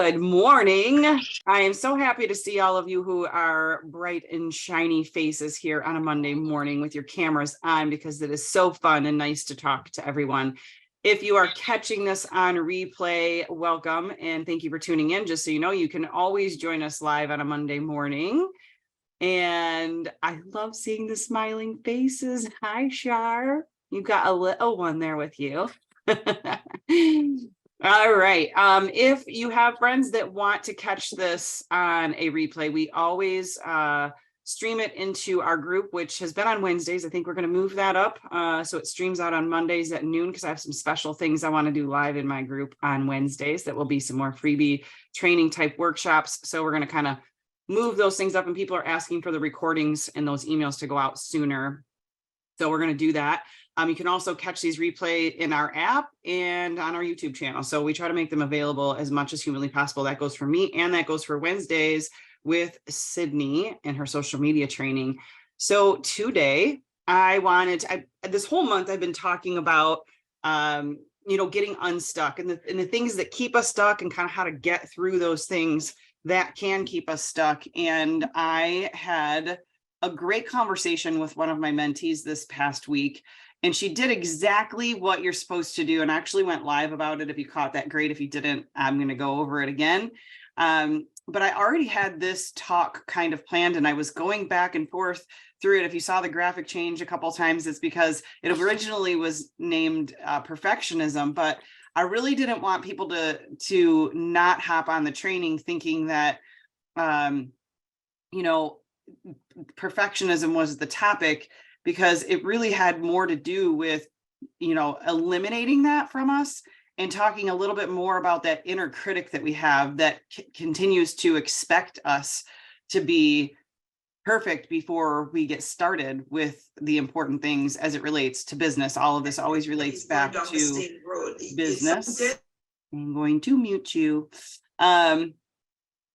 Good morning. I am so happy to see all of you who are bright and shiny faces here on a Monday morning with your cameras on, because it is so fun and nice to talk to everyone. If you are catching this on replay, welcome and thank you for tuning in. Just so you know, you can always join us live on a Monday morning. And I love seeing the smiling faces. Hi, Shar. You've got a little one there with you. All right. If you have friends that want to catch this on a replay, we always stream it into our group, which has been on Wednesdays. I think we're going to move that up. So it streams out on Mondays at noon, because I have some special things I want to do live in my group on Wednesdays. That will be some more freebie training type workshops. So we're going to kind of move those things up, and people are asking for the recordings and those emails to go out sooner. So we're going to do that. You can also catch these replay in our app and on our YouTube channel. So we try to make them available as much as humanly possible. That goes for me, and that goes for Wednesdays with Sydney and her social media training. So today this whole month I've been talking about, getting unstuck and the things that keep us stuck, and kind of how to get through those things that can keep us stuck. And I had a great conversation with one of my mentees this past week, and she did exactly what you're supposed to do, and actually went live about it. If you caught that, great. If you didn't, I'm going to go over it again. But I already had this talk kind of planned, and I was going back and forth through it. If you saw the graphic change a couple of times, it's because it originally was named perfectionism, but I really didn't want people to not hop on the training thinking that, perfectionism was the topic, because it really had more to do with, eliminating that from us and talking a little bit more about that inner critic that we have that continues to expect us to be perfect before we get started with the important things as it relates to business. All of this always relates back to business. I'm going to mute you.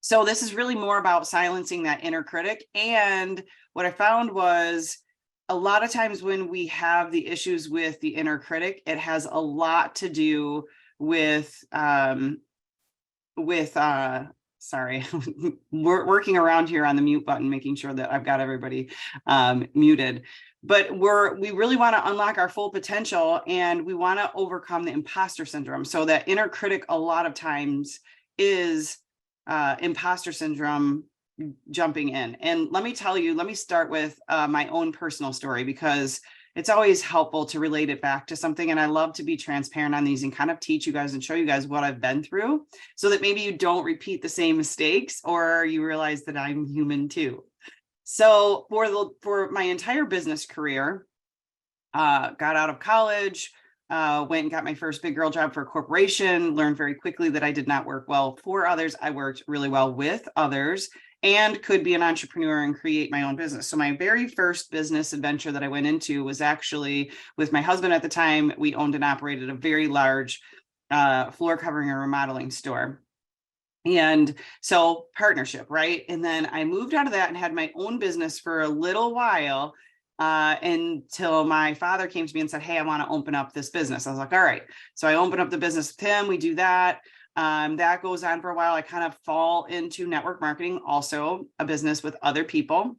So this is really more about silencing that inner critic. And what I found was, a lot of times when we have the issues with the inner critic, it has a lot to do with sorry, we're working around here on the mute button, making sure that I've got everybody muted. But we really want to unlock our full potential, and we want to overcome the imposter syndrome. So that inner critic a lot of times is imposter syndrome jumping in. And let me start with my own personal story, because it's always helpful to relate it back to something. And I love to be transparent on these and kind of teach you guys and show you guys what I've been through, so that maybe you don't repeat the same mistakes, or you realize that I'm human too. So for my entire business career, got out of college, went and got my first big girl job for a corporation, learned very quickly that I did not work well for others. I worked really well with others, and could be an entrepreneur and create my own business. So my very first business adventure that I went into was actually with my husband at the time. We owned and operated a very large floor covering and remodeling store. And so partnership, right? And then I moved out of that and had my own business for a little while, until my father came to me and said, "Hey, I want to open up this business." I was like, all right. So I opened up the business with him. We do that. That goes on for a while. I kind of fall into network marketing, also a business with other people,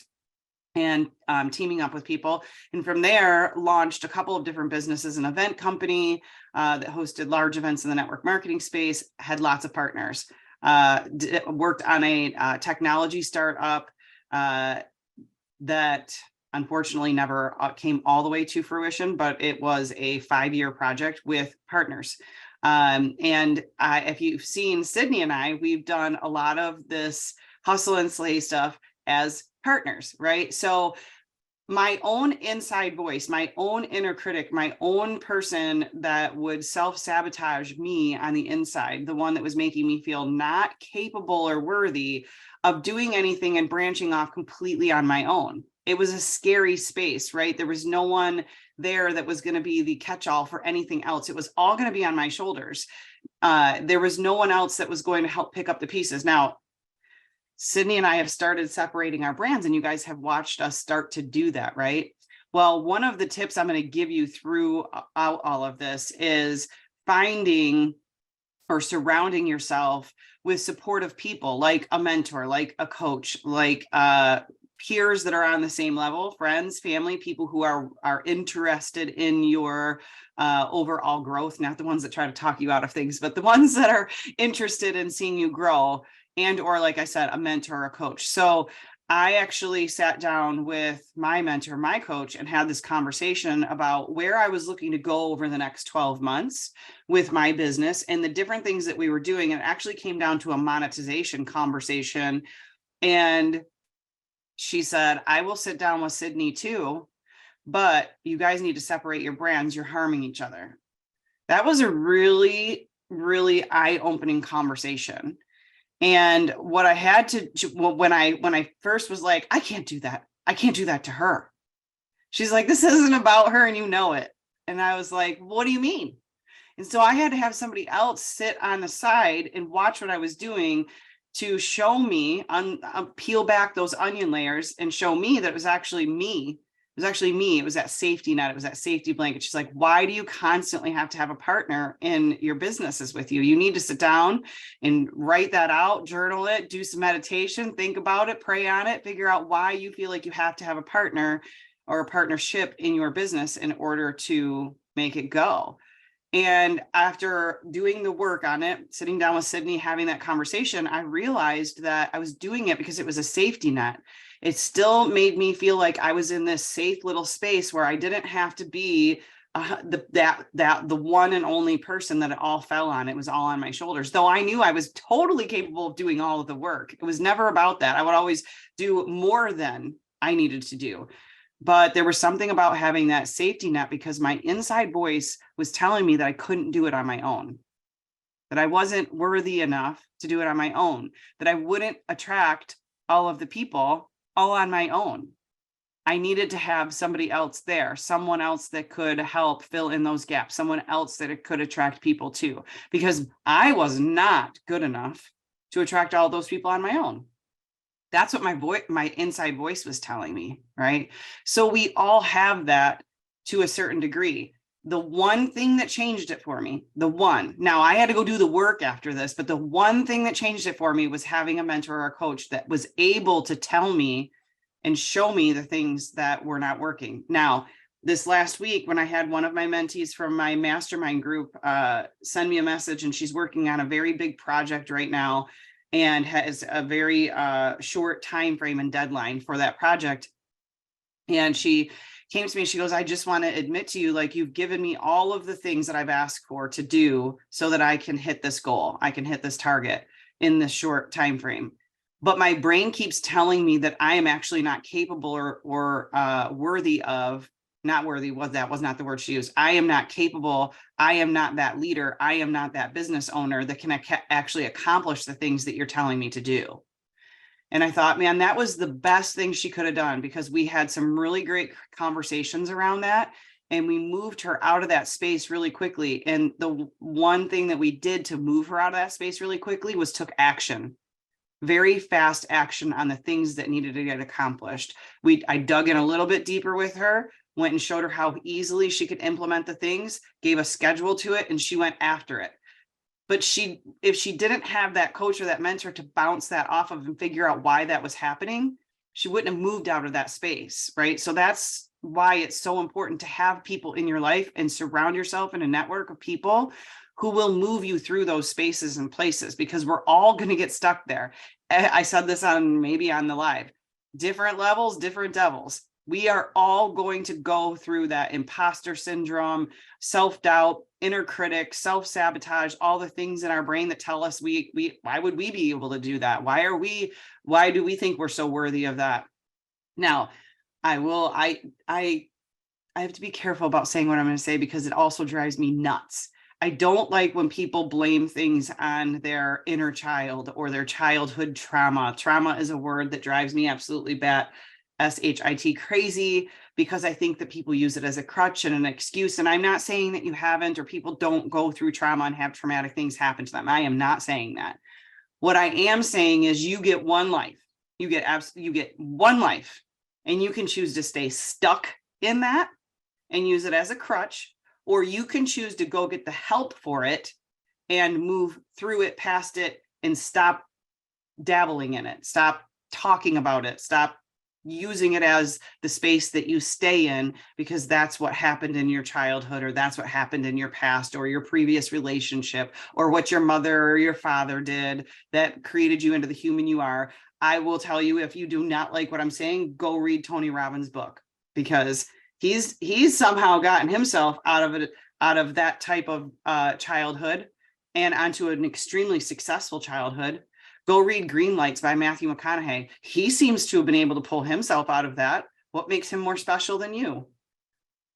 and teaming up with people. And from there, launched a couple of different businesses, an event company that hosted large events in the network marketing space, had lots of partners, worked on a technology startup that unfortunately never came all the way to fruition, but it was a 5-year project with partners. If you've seen Sydney and I, we've done a lot of this hustle and slay stuff as partners, right? So my own inside voice, my own inner critic, my own person that would self-sabotage me on the inside, the one that was making me feel not capable or worthy of doing anything and branching off completely on my own. It was a scary space, right? There was no one there that was going to be the catch-all for anything else. It was all going to be on my shoulders. There was no one else that was going to help pick up the pieces. Now, Sydney and I have started separating our brands, and you guys have watched us start to do that, right? Well, one of the tips I'm going to give you throughout all of this is finding or surrounding yourself with supportive people, like a mentor, like a coach, like peers that are on the same level, friends, family, people who are interested in your overall growth, not the ones that try to talk you out of things, but the ones that are interested in seeing you grow, and or, like I said, a mentor or a coach. So I actually sat down with my mentor, my coach, and had this conversation about where I was looking to go over the next 12 months with my business and the different things that we were doing. And it actually came down to a monetization conversation. And she said, I will sit down with Sydney too, but you guys need to separate your brands. You're harming each other. That was a really, really eye-opening conversation. And what I had to, when I first was like, I can't do that. I can't do that to her. She's like, this isn't about her and you know it. And I was like, what do you mean? And so I had to have somebody else sit on the side and watch what I was doing to show me, peel back those onion layers and show me that it was actually me. It was actually me. It was that safety net. It was that safety blanket. She's like, why do you constantly have to have a partner in your businesses with you? You need to sit down and write that out, journal it, do some meditation, think about it, pray on it, figure out why you feel like you have to have a partner or a partnership in your business in order to make it go. And after doing the work on it, sitting down with Sydney, having that conversation, I realized that I was doing it because it was a safety net. It still made me feel like I was in this safe little space where I didn't have to be the one and only person that it all fell on. It was all on my shoulders, though I knew I was totally capable of doing all of the work. It was never about that. I would always do more than I needed to do. But there was something about having that safety net because my inside voice was telling me that I couldn't do it on my own, that I wasn't worthy enough to do it on my own, that I wouldn't attract all of the people all on my own. I needed to have somebody else there, someone else that could help fill in those gaps, someone else that could attract people too, because I was not good enough to attract all those people on my own. That's what my inside voice was telling me, right? So we all have that to a certain degree. The one thing that changed it for me, now I had to go do the work after this, but the one thing that changed it for me was having a mentor or a coach that was able to tell me and show me the things that were not working. Now, this last week, when I had one of my mentees from my mastermind group send me a message, and she's working on a very big project right now and has a very short time frame and deadline for that project. And she came to me, she goes, I just want to admit to you, like, you've given me all of the things that I've asked for to do so that I can hit this goal. I can hit this target in this short time frame. But my brain keeps telling me that I am actually not capable or worthy of, not worthy, that was not the word she used. I am not capable. I am not that leader. I am not that business owner that can actually accomplish the things that you're telling me to do. And I thought, man, that was the best thing she could have done, because we had some really great conversations around that. And we moved her out of that space really quickly. And the one thing that we did to move her out of that space really quickly was took action. Very fast action on the things that needed to get accomplished. I dug in a little bit deeper with her, went and showed her how easily she could implement the things, gave a schedule to it, and she went after it. But if she didn't have that coach or that mentor to bounce that off of and figure out why that was happening, she wouldn't have moved out of that space, right? So that's why it's so important to have people in your life and surround yourself in a network of people who will move you through those spaces and places, because we're all going to get stuck there. I said this maybe on the live, different levels, different devils. We are all going to go through that imposter syndrome, self-doubt, inner critic, self-sabotage, all the things in our brain that tell us why would we be able to do that? Why do we think we're so worthy of that? Now, I have to be careful about saying what I'm going to say, because it also drives me nuts. I don't like when people blame things on their inner child or their childhood trauma. Trauma is a word that drives me absolutely SHIT crazy, because I think that people use it as a crutch and an excuse. And I'm not saying that you haven't, or people don't go through trauma and have traumatic things happen to them. I am not saying that. What I am saying is you get one life. You get one life, and you can choose to stay stuck in that and use it as a crutch, or you can choose to go get the help for it and move through it, past it, and stop dabbling in it. Stop talking about it. Stop using it as the space that you stay in, because that's what happened in your childhood, or that's what happened in your past, or your previous relationship, or what your mother or your father did that created you into the human you are. I will tell you, if you do not like what I'm saying, go read Tony Robbins' book, because he's somehow gotten himself out of that type of childhood and onto an extremely successful childhood. Go read Green Lights by Matthew McConaughey. He seems to have been able to pull himself out of that. What makes him more special than you?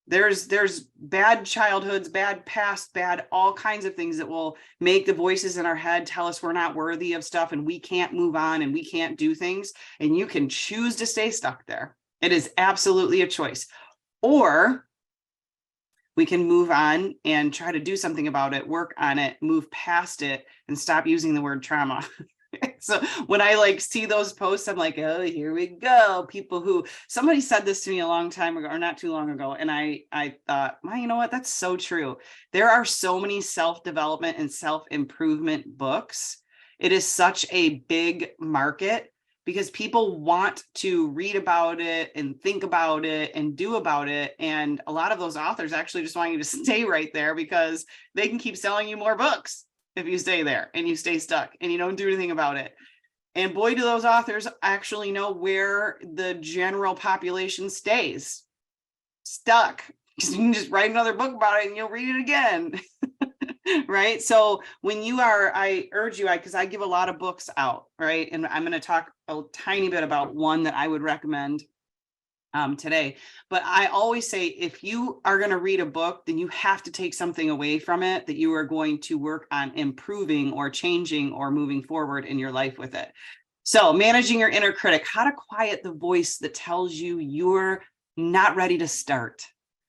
There's bad childhoods, bad past, bad all kinds of things that will make the voices in our head tell us we're not worthy of stuff and we can't move on and we can't do things. And you can choose to stay stuck there. It is absolutely a choice. Or we can move on and try to do something about it, work on it, move past it, and stop using the word trauma. So when I see those posts, I'm like, oh, here we go. People who, somebody said this to me a long time ago, or not too long ago. And I thought, well, you know what? That's so true. There are so many self-development and self-improvement books. It is such a big market because people want to read about it and think about it and do about it. And a lot of those authors actually just want you to stay right there because they can keep selling you more books if you stay there and you stay stuck and you don't do anything about it. And boy, do those authors actually know where the general population stays stuck. You can just write another book about it and you'll read it again. Right. So when you are, I urge you, because I give a lot of books out, right? And I'm going to talk a tiny bit about one that I would recommend today. But I always say, if you are going to read a book, then you have to take something away from it that you are going to work on improving or changing or moving forward in your life with it. So managing your inner critic, how to quiet the voice that tells you you're not ready to start.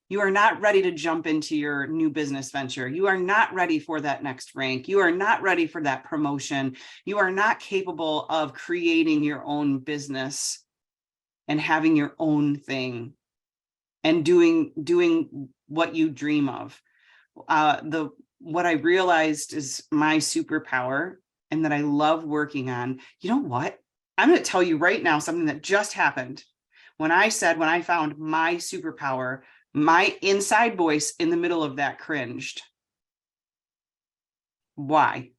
You are not ready to jump into your new business venture. You are not ready for that next rank. You are not ready for that promotion. You are not capable of creating your own business and having your own thing and doing what you dream of. What I realized is my superpower and that I love working on. You know what? I'm going to tell you right now something that just happened. When I found my superpower, my inside voice in the middle of that cringed. Why?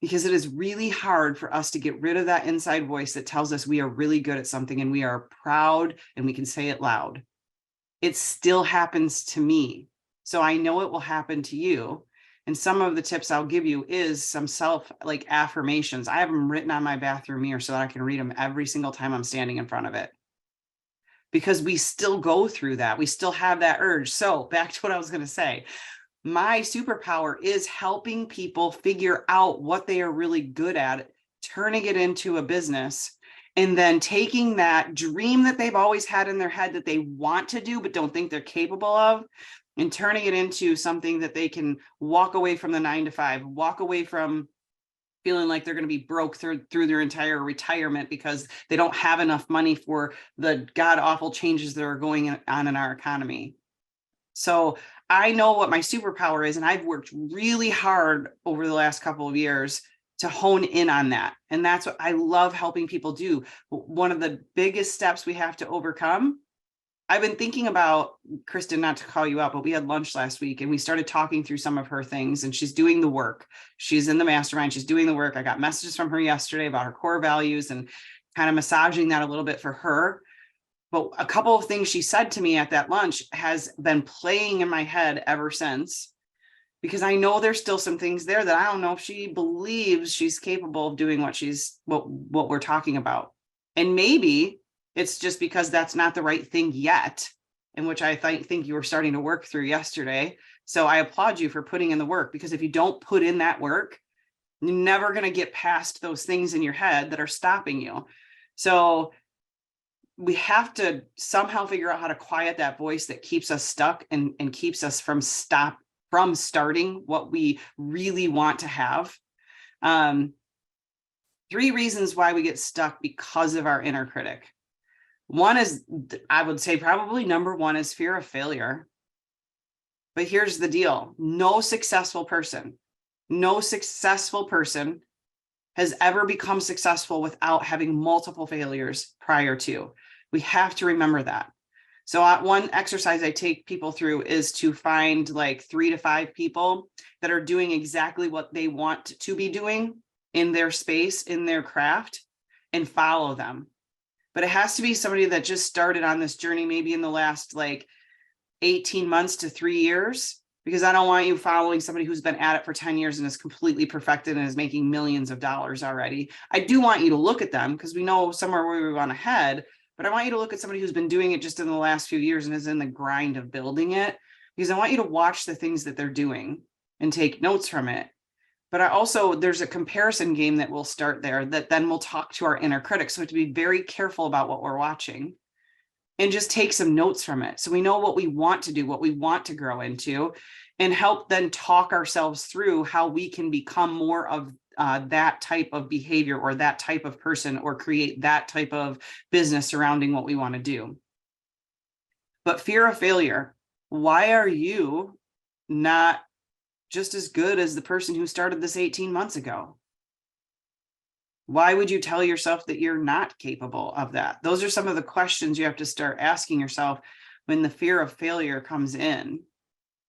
Because it is really hard for us to get rid of that inside voice that tells us we are really good at something and we are proud and we can say it loud. It still happens to me. So I know it will happen to you. And some of the tips I'll give you is some affirmations. I have them written on my bathroom mirror so that I can read them every single time I'm standing in front of it. Because we still go through that. We still have that urge. So back to what I was going to say. My superpower is helping people figure out what they are really good at, turning it into a business, and then taking that dream that they've always had in their head that they want to do but don't think they're capable of, and turning it into something that they can walk away from the 9-to-5, walk away from feeling like they're going to be broke through their entire retirement because they don't have enough money for the god-awful changes that are going on in our economy. So I know what my superpower is, and I've worked really hard over the last couple of years to hone in on that. And that's what I love helping people do. One of the biggest steps we have to overcome, I've been thinking about, Kristen, not to call you out, but we had lunch last week and we started talking through some of her things, and she's doing the work. She's in the mastermind. She's doing the work. I got messages from her yesterday about her core values and kind of massaging that a little bit for her. But a couple of things she said to me at that lunch has been playing in my head ever since, because I know there's still some things there that I don't know if she believes she's capable of doing what we're talking about. And maybe it's just because that's not the right thing yet, in which I think you were starting to work through yesterday. So I applaud you for putting in the work, because if you don't put in that work, you're never going to get past those things in your head that are stopping you. So we have to somehow figure out how to quiet that voice that keeps us stuck and keeps us from starting what we really want to have. 3 reasons why we get stuck because of our inner critic. One is, I would say probably number one is fear of failure. But here's the deal. No successful person has ever become successful without having multiple failures prior to. We have to remember that. So one exercise I take people through is to find like 3 to 5 people that are doing exactly what they want to be doing in their space, in their craft, and follow them. But it has to be somebody that just started on this journey, maybe in the last like 18 months to 3 years, because I don't want you following somebody who's been at it for 10 years and is completely perfected and is making millions of dollars already. I do want you to look at them because we know somewhere where we want to head, but I want you to look at somebody who's been doing it just in the last few years and is in the grind of building it, because I want you to watch the things that they're doing and take notes from it. But there's a comparison game that will start there that then we'll talk to our inner critic. So we have to be very careful about what we're watching and just take some notes from it. So we know what we want to do, what we want to grow into, and help then talk ourselves through how we can become more of that type of behavior or that type of person, or create that type of business surrounding what we want to do. But fear of failure. Why are you not just as good as the person who started this 18 months ago? Why would you tell yourself that you're not capable of that? Those are some of the questions you have to start asking yourself when the fear of failure comes in.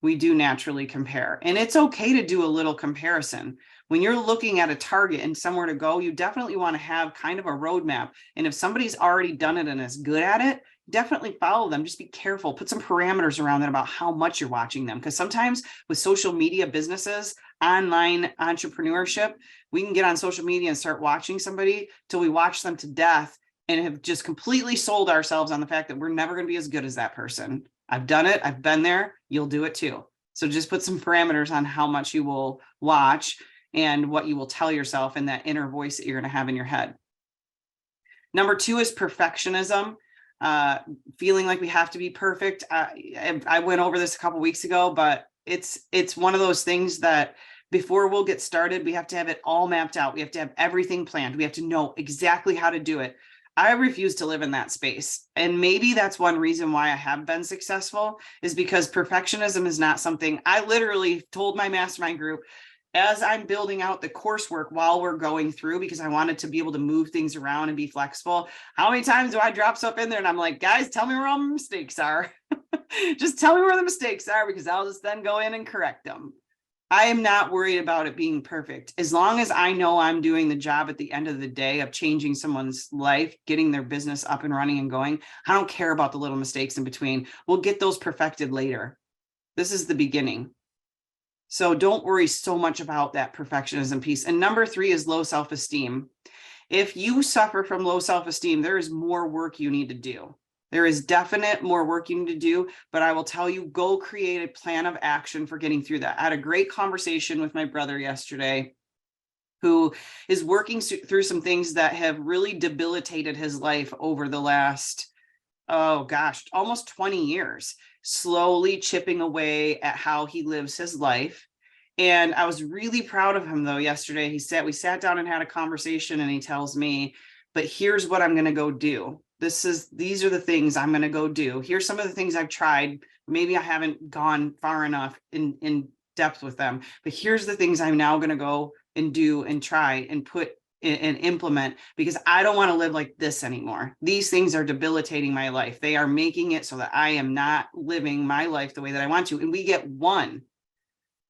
We do naturally compare, and it's okay to do a little comparison. When you're looking at a target and somewhere to go, you definitely want to have kind of a roadmap. And if somebody's already done it and is good at it, definitely follow them. Just be careful. Put some parameters around that about how much you're watching them. Because sometimes with social media businesses, online entrepreneurship, we can get on social media and start watching somebody till we watch them to death and have just completely sold ourselves on the fact that we're never going to be as good as that person. I've done it. I've been there. You'll do it too. So just put some parameters on how much you will watch and what you will tell yourself in that inner voice that you're going to have in your head. Number 2 is perfectionism. Feeling like we have to be perfect. I went over this a couple weeks ago, but it's one of those things that before we'll get started, we have to have it all mapped out. We have to have everything planned. We have to know exactly how to do it. I refuse to live in that space. And maybe that's one reason why I have been successful, is because perfectionism is not something. I literally told my mastermind group, as I'm building out the coursework while we're going through, because I wanted to be able to move things around and be flexible. How many times do I drop stuff in there and I'm like, guys, tell me where all my mistakes are. Just tell me where the mistakes are, because I'll just then go in and correct them. I am not worried about it being perfect. As long as I know I'm doing the job at the end of the day of changing someone's life, getting their business up and running and going, I don't care about the little mistakes in between. We'll get those perfected later. This is the beginning. So don't worry so much about that perfectionism piece. And number 3 is low self-esteem. If you suffer from low self-esteem, there is more work you need to do. There is definite more work you need to do, but I will tell you, go create a plan of action for getting through that. I had a great conversation with my brother yesterday, who is working through some things that have really debilitated his life over the last, almost 20 years, slowly chipping away at how he lives his life. And I was really proud of him though. Yesterday, we sat down and had a conversation, and he tells me, but here's what I'm going to go do. These are the things I'm going to go do. Here's some of the things I've tried. Maybe I haven't gone far enough in depth with them, but here's the things I'm now going to go and do and try and put and implement, because I don't want to live like this anymore. These things are debilitating my life. They are making it so that I am not living my life the way that I want to. And we get one.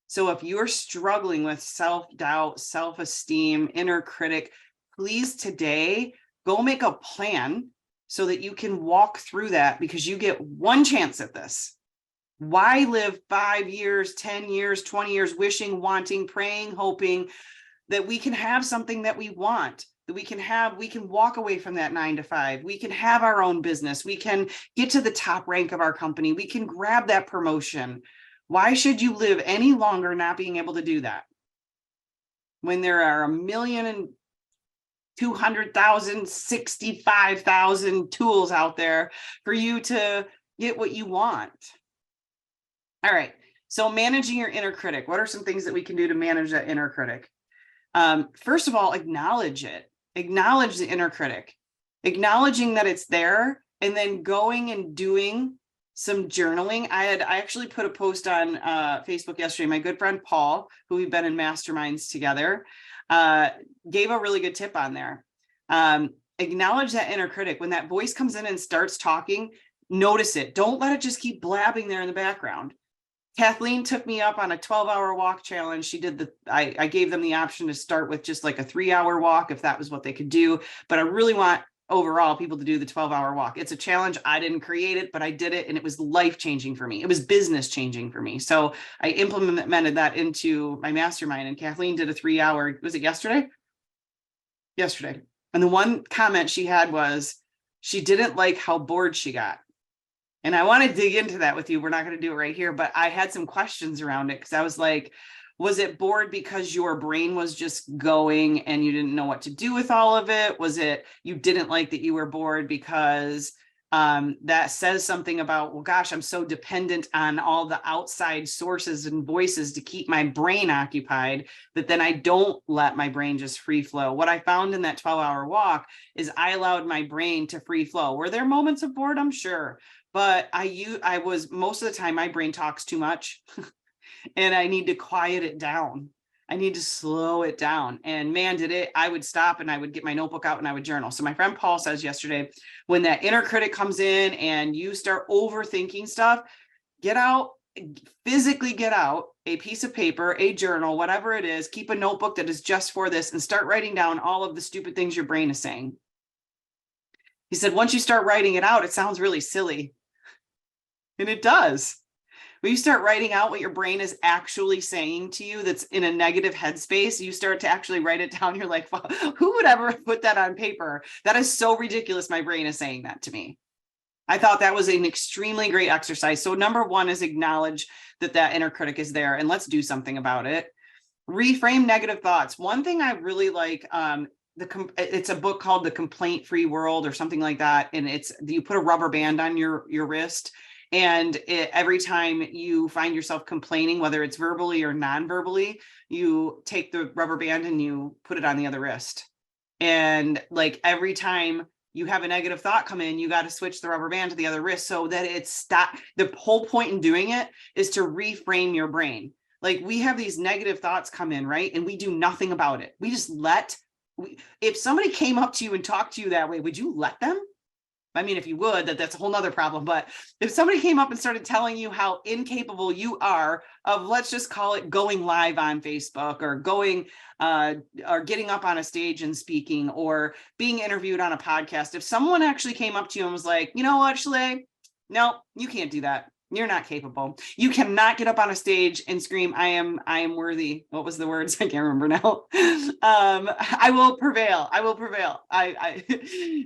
So if you're struggling with self-doubt, self-esteem, inner critic, please today go make a plan so that you can walk through that, because you get one chance at this. Why live 5 years, 10 years, 20 years, wishing, wanting, praying, hoping that we can have something that we want, that we can walk away from that 9 to 5. We can have our own business. We can get to the top rank of our company. We can grab that promotion. Why should you live any longer not being able to do that, when there are 1,200,000, 65,000 tools out there for you to get what you want? All right. So managing your inner critic. What are some things that we can do to manage that inner critic? First of all, acknowledge it. Acknowledge the inner critic. Acknowledging that it's there, and then going and doing some journaling. I actually put a post on Facebook yesterday. My good friend Paul, who we've been in masterminds together, gave a really good tip on there. Acknowledge that inner critic. When that voice comes in and starts talking, notice it. Don't let it just keep blabbing there in the background. Kathleen took me up on a 12-hour walk challenge. She did I gave them the option to start with just like a 3-hour walk if that was what they could do. But I really want overall people to do the 12-hour walk. It's a challenge. I didn't create it, but I did it, and it was life-changing for me. It was business changing for me. So I implemented that into my mastermind, and Kathleen did a 3-hour, was it yesterday? Yesterday. And the one comment she had was she didn't like how bored she got. And I want to dig into that with you. We're not going to do it right here, but I had some questions around it because I was like, was it bored because your brain was just going and you didn't know what to do with all of it? Was it you didn't like that you were bored because that says something about, well, gosh, I'm so dependent on all the outside sources and voices to keep my brain occupied that then I don't let my brain just free flow. What I found in that 12-hour walk is I allowed my brain to free flow. Were there moments of boredom? Sure. But I was most of the time, my brain talks too much and I need to quiet it down. I need to slow it down. And man, did it, I would stop and I would get my notebook out and I would journal. So my friend Paul says yesterday, when that inner critic comes in and you start overthinking stuff, physically get out a piece of paper, a journal, whatever it is, keep a notebook that is just for this and start writing down all of the stupid things your brain is saying. He said, once you start writing it out, it sounds really silly. And it does. When you start writing out what your brain is actually saying to you that's in a negative headspace, you start to actually write it down. You're like, well, who would ever put that on paper? That is so ridiculous. My brain is saying that to me. I thought that was an extremely great exercise. So number one is acknowledge that inner critic is there and let's do something about it. Reframe negative thoughts. One thing I really like, it's a book called The Complaint Free World or something like that. And you put a rubber band on your wrist. And every time you find yourself complaining, whether it's verbally or non-verbally, you take the rubber band and you put it on the other wrist. And like every time you have a negative thought come in, you got to switch the rubber band to the other wrist so that it's stop. The whole point in doing it is to reframe your brain. Like we have these negative thoughts come in, right? And we do nothing about it. We just if somebody came up to you and talked to you that way, would you let them? I mean, if you would, that's a whole nother problem. But if somebody came up and started telling you how incapable you are of, let's just call it going live on Facebook or or getting up on a stage and speaking or being interviewed on a podcast, if someone actually came up to you and was like, you know what, Shalay, no, you can't do that. You're not capable. You cannot get up on a stage and scream, I am worthy. What was the words? I can't remember now. I will prevail. I will prevail.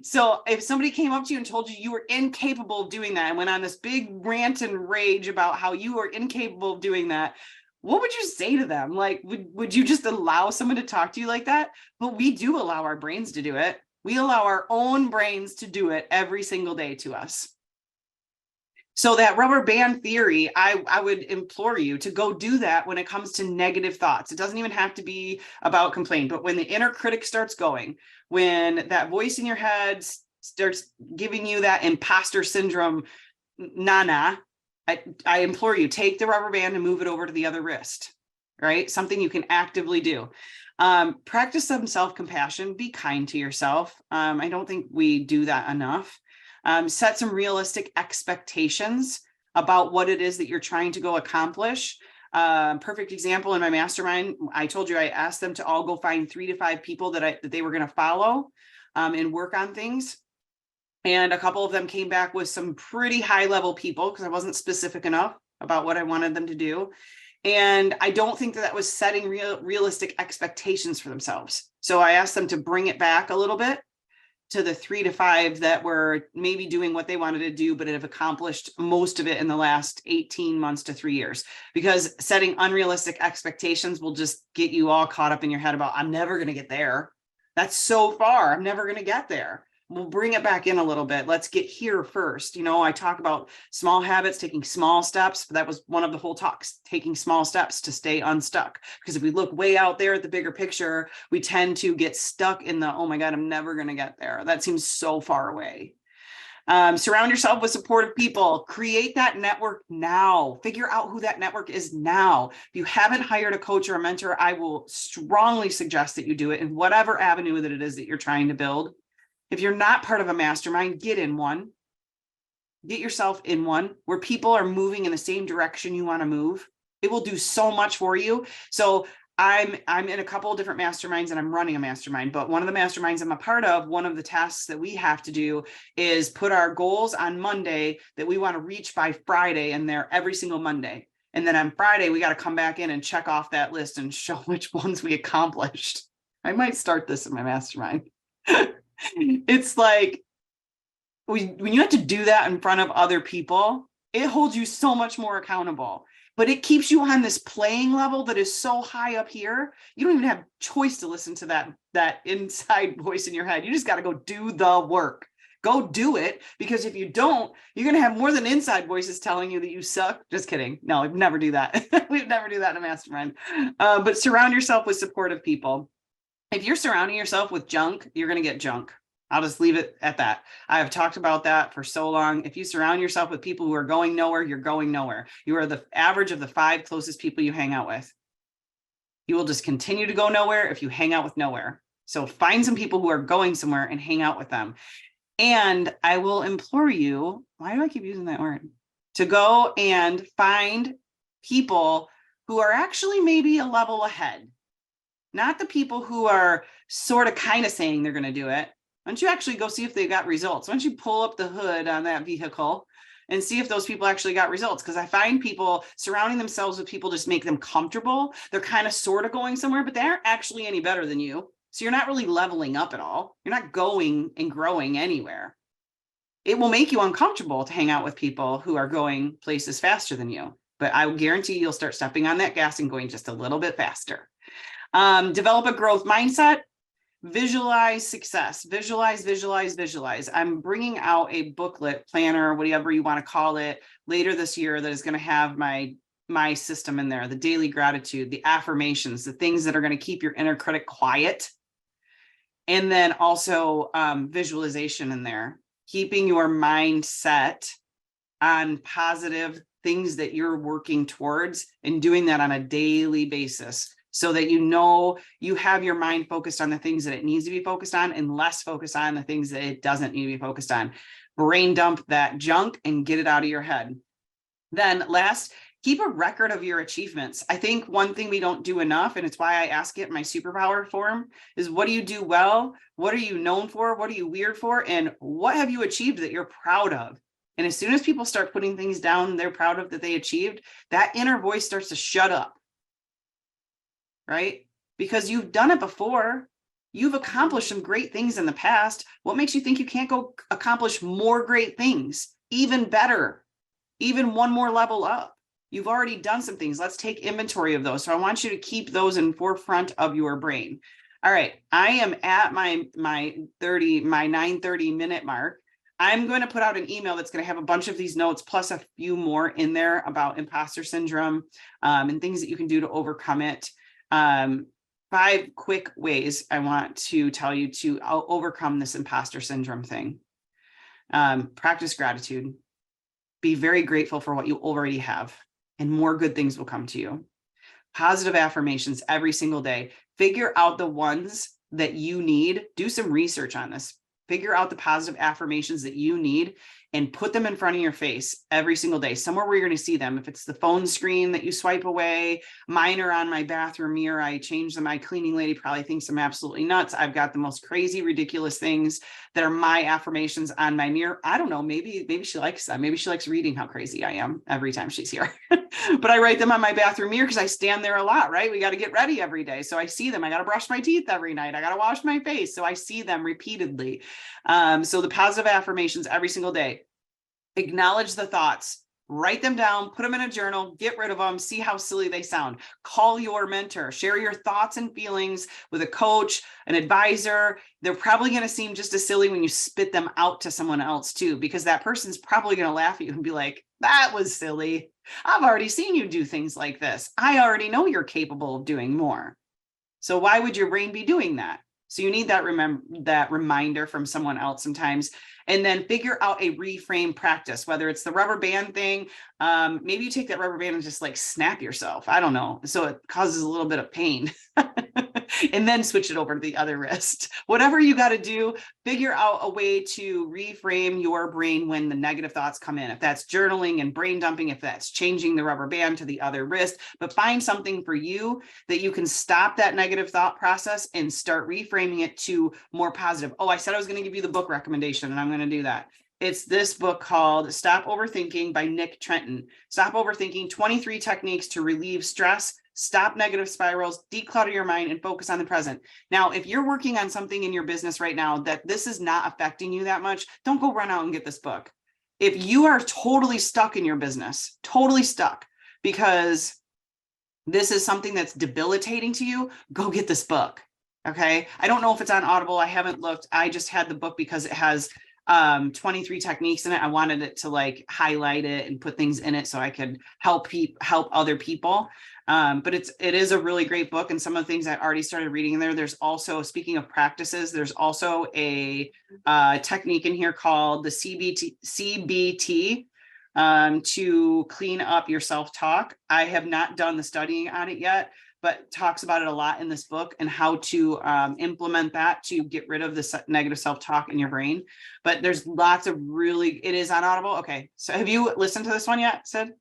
So if somebody came up to you and told you were incapable of doing that and went on this big rant and rage about how you were incapable of doing that, what would you say to them? Like, would you just allow someone to talk to you like that? But we do allow our brains to do it. We allow our own brains to do it every single day to us. So that rubber band theory, I would implore you to go do that when it comes to negative thoughts. It doesn't even have to be about complaint, but when the inner critic starts going, when that voice in your head starts giving you that imposter syndrome, I implore you, take the rubber band and move it over to the other wrist, right? Something you can actively do. Practice some self-compassion, be kind to yourself. I don't think we do that enough. Set some realistic expectations about what it is that you're trying to go accomplish. Perfect example in my mastermind, I told you I asked them to all go find 3 to 5 people that they were going to follow and work on things. And a couple of them came back with some pretty high level people because I wasn't specific enough about what I wanted them to do. And I don't think that was setting realistic expectations for themselves. So I asked them to bring it back a little bit to the 3 to 5 that were maybe doing what they wanted to do, but have accomplished most of it in the last 18 months to 3 years, because setting unrealistic expectations will just get you all caught up in your head about, I'm never going to get there. That's so far. I'm never going to get there. We'll bring it back in a little bit. Let's get here first. You know, I talk about small habits, taking small steps. That was one of the whole talks, taking small steps to stay unstuck. Because if we look way out there at the bigger picture, we tend to get stuck in the, oh my God, I'm never going to get there. That seems so far away. Surround yourself with supportive people. Create that network now. Figure out who that network is now. If you haven't hired a coach or a mentor, I will strongly suggest that you do it in whatever avenue that it is that you're trying to build. If you're not part of a mastermind, get in one. Get yourself in one where people are moving in the same direction you want to move. It will do so much for you. So I'm in a couple of different masterminds and I'm running a mastermind, but one of the masterminds I'm a part of, one of the tasks that we have to do is put our goals on Monday that we want to reach by Friday, and they're every single Monday. And then on Friday, we got to come back in and check off that list and show which ones we accomplished. I might start this in my mastermind. It's like, when you have to do that in front of other people, it holds you so much more accountable. But it keeps you on this playing level that is so high up here. You don't even have choice to listen to that inside voice in your head. You just got to go do the work. Go do it, because if you don't, you're going to have more than inside voices telling you that you suck. Just kidding. No, we'd never do that. We'd never do that in a mastermind. But surround yourself with supportive people. If you're surrounding yourself with junk, you're going to get junk. I'll just leave it at that. I have talked about that for so long. If you surround yourself with people who are going nowhere, you're going nowhere. You are the average of the 5 closest people you hang out with. You will just continue to go nowhere if you hang out with nowhere. So find some people who are going somewhere and hang out with them. And I will implore you, why do I keep using that word? To go and find people who are actually maybe a level ahead. Not the people who are sort of kind of saying they're going to do it. Why don't you actually go see if they got results? Why don't you pull up the hood on that vehicle and see if those people actually got results? Because I find people surrounding themselves with people just make them comfortable. They're kind of sort of going somewhere, but they aren't actually any better than you. So you're not really leveling up at all. You're not going and growing anywhere. It will make you uncomfortable to hang out with people who are going places faster than you. But I will guarantee you'll start stepping on that gas and going just a little bit faster. Develop a growth mindset. Visualize success. Visualize, visualize, visualize. I'm bringing out a booklet, planner, whatever you want to call it, later this year that is going to have my system in there, the daily gratitude, the affirmations, the things that are going to keep your inner critic quiet. And then also visualization in there, keeping your mind set on positive things that you're working towards and doing that on a daily basis, so that you know you have your mind focused on the things that it needs to be focused on and less focused on the things that it doesn't need to be focused on. Brain dump that junk and get it out of your head. Then last, keep a record of your achievements. I think one thing we don't do enough, and it's why I ask it in my superpower form, is what do you do well? What are you known for? What are you weird for? And what have you achieved that you're proud of? And as soon as people start putting things down they're proud of that they achieved, that inner voice starts to shut up. Right? Because you've done it before. You've accomplished some great things in the past. What makes you think you can't go accomplish more great things, even better, even one more level up? You've already done some things. Let's take inventory of those. So I want you to keep those in forefront of your brain. All right. I am at my 9:30 minute mark. I'm going to put out an email that's going to have a bunch of these notes plus a few more in there about imposter syndrome and things that you can do to overcome it. 5 quick ways I want to tell you to overcome this imposter syndrome thing. Practice gratitude. Be very grateful for what you already have, and more good things will come to you. Positive affirmations every single day. Figure out the ones that you need. Do some research on this. Figure out the positive affirmations that you need and put them in front of your face every single day, somewhere where you're going to see them. If it's the phone screen that you swipe away, mine are on my bathroom mirror. I change them. My cleaning lady probably thinks I'm absolutely nuts. I've got the most crazy, ridiculous things that are my affirmations on my mirror. I don't know. Maybe she likes that. Maybe she likes reading how crazy I am every time she's here. But I write them on my bathroom mirror because I stand there a lot, right? We got to get ready every day. So I see them. I got to brush my teeth every night. I got to wash my face. So I see them repeatedly. So the positive affirmations every single day. Acknowledge the thoughts, write them down, put them in a journal, get rid of them, see how silly they sound. Call your mentor, share your thoughts and feelings with a coach, an advisor. They're probably going to seem just as silly when you spit them out to someone else too, because that person's probably going to laugh at you and be like, that was silly. I've already seen you do things like this. I already know you're capable of doing more. So why would your brain be doing that? So you need that reminder from someone else sometimes. And then figure out a reframe practice, whether it's the rubber band thing. Maybe you take that rubber band and just like snap yourself. I don't know. So it causes a little bit of pain. And then switch it over to the other wrist. Whatever you got to do, figure out a way to reframe your brain when the negative thoughts come in. If that's journaling and brain dumping, if that's changing the rubber band to the other wrist, but find something for you that you can stop that negative thought process and start reframing it to more positive. Oh, I said I was going to give you the book recommendation, and I'm going to do that. It's this book called Stop Overthinking by Nick Trenton. Stop Overthinking, 23 Techniques to Relieve Stress, Stop Negative Spirals, Declutter Your Mind, and Focus on the Present. Now, if you're working on something in your business right now that this is not affecting you that much, don't go run out and get this book. If you are totally stuck in your business, totally stuck, because this is something that's debilitating to you, go get this book. Okay. I don't know if it's on Audible. I haven't looked. I just had the book because it has 23 techniques in it. I wanted it to like highlight it and put things in it so I could help other people. But it is a really great book. And some of the things I already started reading in there. There's also, speaking of practices, there's also a technique in here called the CBT to clean up your self-talk. I have not done the studying on it yet, but talks about it a lot in this book and how to implement that to get rid of the negative self-talk in your brain. But there's lots of it is on Audible. Okay. So have you listened to this one yet, Sid?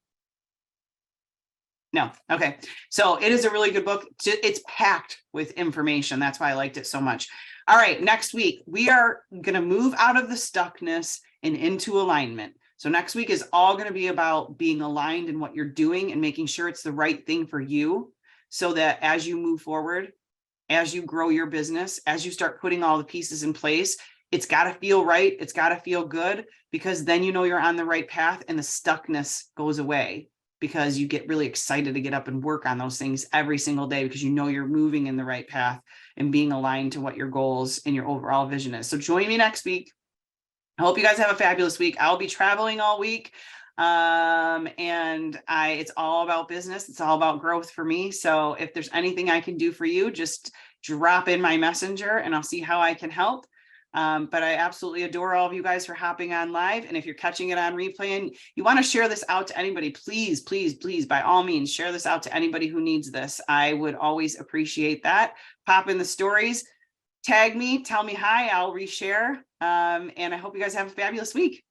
No. Okay. So it is a really good book. It's packed with information. That's why I liked it so much. All right. Next week, we are going to move out of the stuckness and into alignment. So next week is all going to be about being aligned in what you're doing and making sure it's the right thing for you, so that as you move forward, as you grow your business, as you start putting all the pieces in place, it's got to feel right. It's got to feel good, because then you know you're on the right path and the stuckness goes away, because you get really excited to get up and work on those things every single day, because you know you're moving in the right path and being aligned to what your goals and your overall vision is. So join me next week. I hope you guys have a fabulous week. I'll be traveling all week. It's all about business. It's all about growth for me. So if there's anything I can do for you, just drop in my messenger and I'll see how I can help. But I absolutely adore all of you guys for hopping on live. And if you're catching it on replay and you want to share this out to anybody, please, please, please, by all means, share this out to anybody who needs this. I would always appreciate that. Pop in the stories, tag me, tell me hi, I'll reshare. And I hope you guys have a fabulous week.